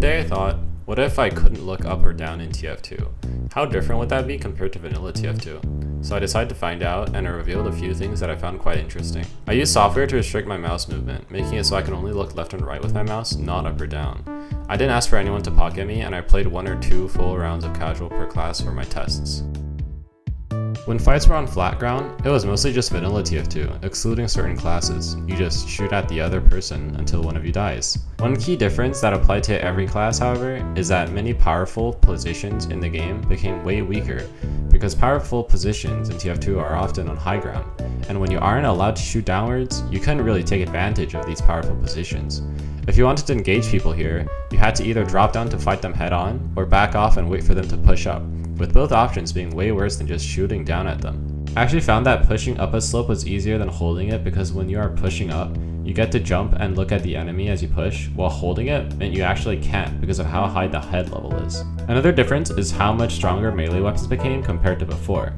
day I thought, what if I couldn't look up or down in TF2? How different would that be compared to vanilla TF2? So I decided to find out, and I revealed a few things that I found quite interesting. I used software to restrict my mouse movement, making it so I can only look left and right with my mouse, not up or down. I didn't ask for anyone to pocket me, and I played 1 or 2 full rounds of casual per class for my tests. When fights were on flat ground, it was mostly just vanilla TF2, excluding certain classes. You just shoot at the other person until one of you dies. One key difference that applied to every class, however, is that many powerful positions in the game became way weaker, because powerful positions in TF2 are often on high ground, and when you aren't allowed to shoot downwards, you couldn't really take advantage of these powerful positions. If you wanted to engage people here, you had to either drop down to fight them head on, or back off and wait for them to push up, with both options being way worse than just shooting down at them. I actually found that pushing up a slope was easier than holding it, because when you are pushing up, you get to jump and look at the enemy as you push, while holding it meant you actually can't because of how high the head level is. Another difference is how much stronger melee weapons became compared to before.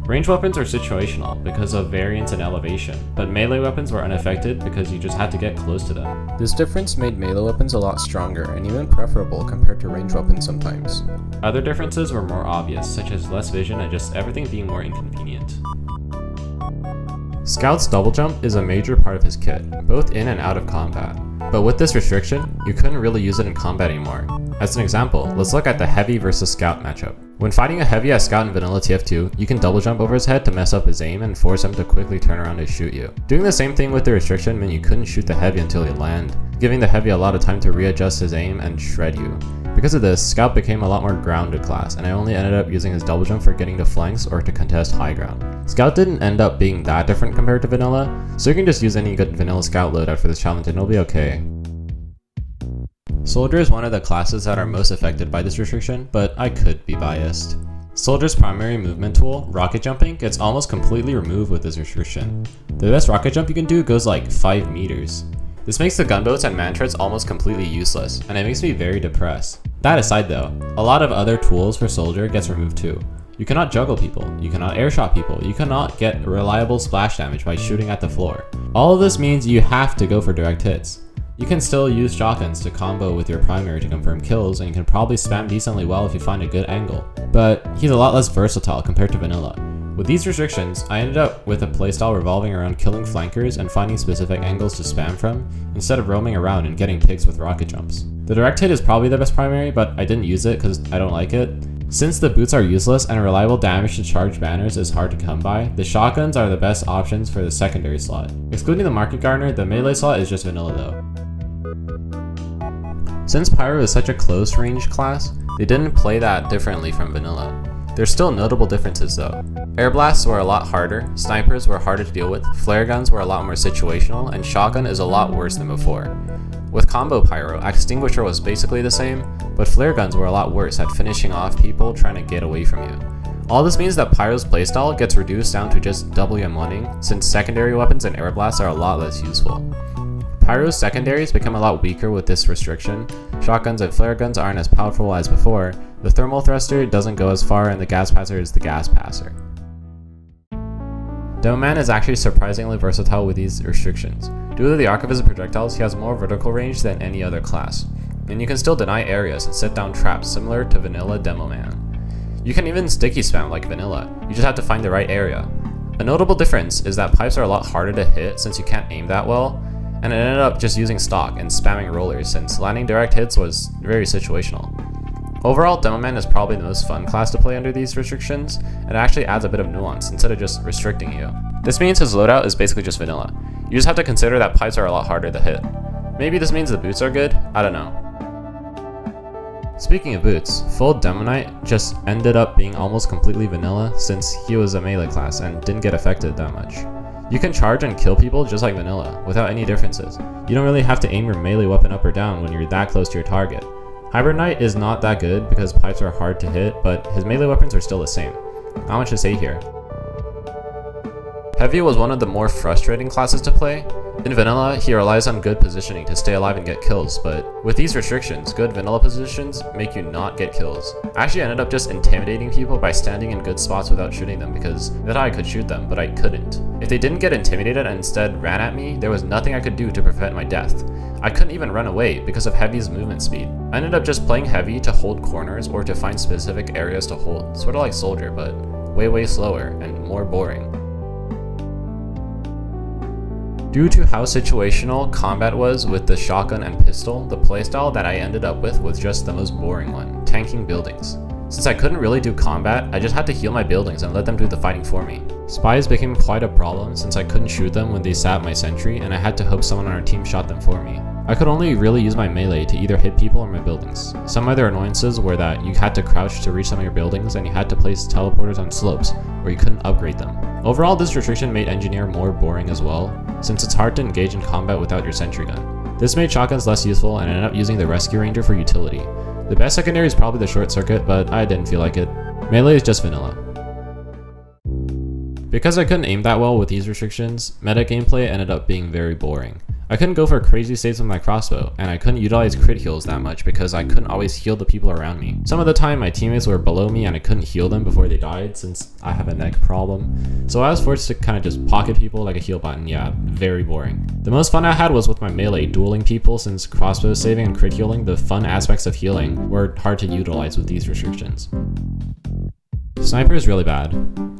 Range weapons are situational because of variance in elevation, but melee weapons were unaffected because you just had to get close to them. This difference made melee weapons a lot stronger and even preferable compared to range weapons sometimes. Other differences were more obvious, such as less vision and just everything being more inconvenient. Scout's double jump is a major part of his kit, both in and out of combat. But with this restriction, you couldn't really use it in combat anymore. As an example, let's look at the heavy versus scout matchup. When fighting a heavy as scout in vanilla TF2, you can double jump over his head to mess up his aim and force him to quickly turn around and shoot you. Doing the same thing with the restriction meant you couldn't shoot the heavy until he landed, giving the heavy a lot of time to readjust his aim and shred you. Because of this, scout became a lot more grounded class, and I only ended up using his double jump for getting to flanks or to contest high ground. Scout didn't end up being that different compared to vanilla, so you can just use any good vanilla scout loadout for this challenge and it'll be okay. Soldier is one of the classes that are most affected by this restriction, but I could be biased. Soldier's primary movement tool, rocket jumping, gets almost completely removed with this restriction. The best rocket jump you can do goes like 5 meters. This makes the gunboats and man-turrets almost completely useless, and it makes me very depressed. That aside though, a lot of other tools for Soldier gets removed too. You cannot juggle people, you cannot airshot people, you cannot get reliable splash damage by shooting at the floor. All of this means you have to go for direct hits. You can still use shotguns to combo with your primary to confirm kills, and you can probably spam decently well if you find a good angle. But he's a lot less versatile compared to vanilla. With these restrictions, I ended up with a playstyle revolving around killing flankers and finding specific angles to spam from, instead of roaming around and getting picks with rocket jumps. The direct hit is probably the best primary, but I didn't use it because I don't like it. Since the boots are useless and reliable damage to charged banners is hard to come by, the shotguns are the best options for the secondary slot. Excluding the market gardener, the melee slot is just vanilla though. Since Pyro is such a close range class, they didn't play that differently from vanilla. There's still notable differences though. Air blasts were a lot harder, snipers were harder to deal with, flare guns were a lot more situational, and shotgun is a lot worse than before. With combo Pyro, extinguisher was basically the same, but flare guns were a lot worse at finishing off people trying to get away from you. All this means that Pyro's playstyle gets reduced down to just WM1ing, since secondary weapons and air blasts are a lot less useful. Pyro's secondaries become a lot weaker with this restriction. Shotguns and flare guns aren't as powerful as before, the thermal thruster doesn't go as far, and the gas passer is the gas passer. Demoman is actually surprisingly versatile with these restrictions. Due to the arc of his projectiles, he has more vertical range than any other class, and you can still deny areas and set down traps similar to vanilla Demoman. You can even sticky spam like vanilla, you just have to find the right area. A notable difference is that pipes are a lot harder to hit since you can't aim that well, and it ended up just using stock and spamming rollers since landing direct hits was very situational. Overall, Demoman is probably the most fun class to play under these restrictions, and it actually adds a bit of nuance instead of just restricting you. This means his loadout is basically just vanilla. You just have to consider that pipes are a lot harder to hit. Maybe this means the boots are good, I don't know. Speaking of boots, full Demonite just ended up being almost completely vanilla since he was a melee class and didn't get affected that much. You can charge and kill people just like vanilla, without any differences. You don't really have to aim your melee weapon up or down when you're that close to your target. Hybrid Knight is not that good because pipes are hard to hit, but his melee weapons are still the same. Not much to say here. Heavy was one of the more frustrating classes to play. In vanilla, he relies on good positioning to stay alive and get kills, but with these restrictions, good vanilla positions make you not get kills. I actually ended up just intimidating people by standing in good spots without shooting them because I thought I could shoot them, but I couldn't. If they didn't get intimidated and instead ran at me, there was nothing I could do to prevent my death. I couldn't even run away because of Heavy's movement speed. I ended up just playing Heavy to hold corners or to find specific areas to hold, sort of like Soldier, but way slower and more boring. Due to how situational combat was with the shotgun and pistol, the playstyle that I ended up with was just the most boring one, tanking buildings. Since I couldn't really do combat, I just had to heal my buildings and let them do the fighting for me. Spies became quite a problem since I couldn't shoot them when they sat my sentry and I had to hope someone on our team shot them for me. I could only really use my melee to either hit people or my buildings. Some other annoyances were that you had to crouch to reach some of your buildings and you had to place teleporters on slopes where you couldn't upgrade them. Overall, this restriction made Engineer more boring as well, since it's hard to engage in combat without your sentry gun. This made shotguns less useful and I ended up using the Rescue Ranger for utility. The best secondary is probably the Short Circuit, but I didn't feel like it. Melee is just vanilla. Because I couldn't aim that well with these restrictions, meta gameplay ended up being very boring. I couldn't go for crazy saves with my crossbow, and I couldn't utilize crit heals that much because I couldn't always heal the people around me. Some of the time my teammates were below me and I couldn't heal them before they died since I have a neck problem. So I was forced to kind of just pocket people like a heal button. Yeah, very boring. The most fun I had was with my melee, dueling people, since crossbow saving and crit healing, the fun aspects of healing, were hard to utilize with these restrictions. Sniper is really bad.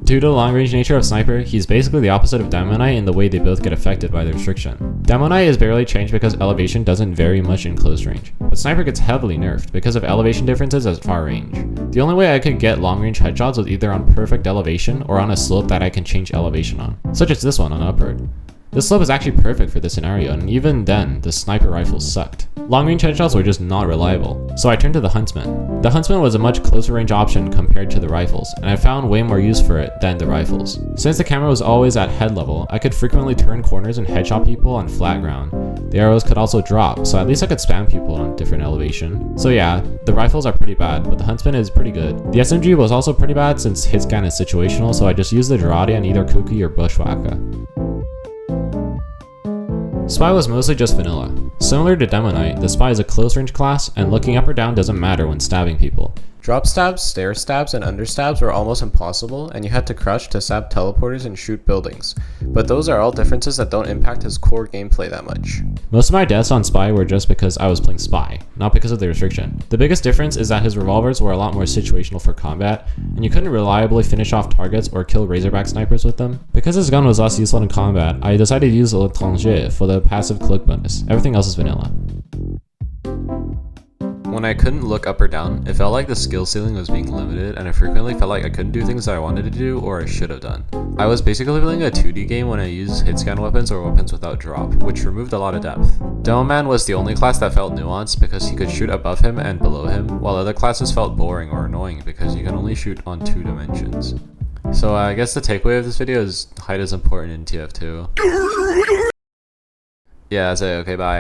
Due to the long-range nature of Sniper, he's basically the opposite of Demoman in the way they both get affected by the restriction. Demoman is barely changed because elevation doesn't vary much in close range, but Sniper gets heavily nerfed because of elevation differences at far range. The only way I could get long-range headshots was either on perfect elevation or on a slope that I can change elevation on, such as this one on upward. This slope is actually perfect for this scenario, and even then, the sniper rifles sucked. Long-range headshots were just not reliable, so I turned to the Huntsman. The Huntsman was a much closer range option compared to the rifles, and I found way more use for it than the rifles. Since the camera was always at head level, I could frequently turn corners and headshot people on flat ground. The arrows could also drop, so at least I could spam people on different elevation. So yeah, the rifles are pretty bad, but the Huntsman is pretty good. The SMG was also pretty bad since hit scan is situational, so I just used the Girardi on either Kuki or Bushwhacker. Spy was mostly just vanilla. Similar to Demonite, the Spy is a close range class, and looking up or down doesn't matter when stabbing people. Drop stabs, stair stabs, and understabs were almost impossible, and you had to crouch to stab teleporters and shoot buildings. But those are all differences that don't impact his core gameplay that much. Most of my deaths on Spy were just because I was playing Spy, not because of the restriction. The biggest difference is that his revolvers were a lot more situational for combat, and you couldn't reliably finish off targets or kill Razorback snipers with them. Because his gun was less useful in combat, I decided to use L'Étranger for the passive click bonus. Everything else is vanilla. When I couldn't look up or down, it felt like the skill ceiling was being limited, and I frequently felt like I couldn't do things that I wanted to do or I should have done. I was basically playing a 2D game when I used hit scan weapons or weapons without drop, which removed a lot of depth. Demoman was the only class that felt nuanced because he could shoot above him and below him, while other classes felt boring or annoying because you can only shoot on 2 dimensions. So I guess the takeaway of this video is height is important in TF2. Yeah, that's it. Okay, bye.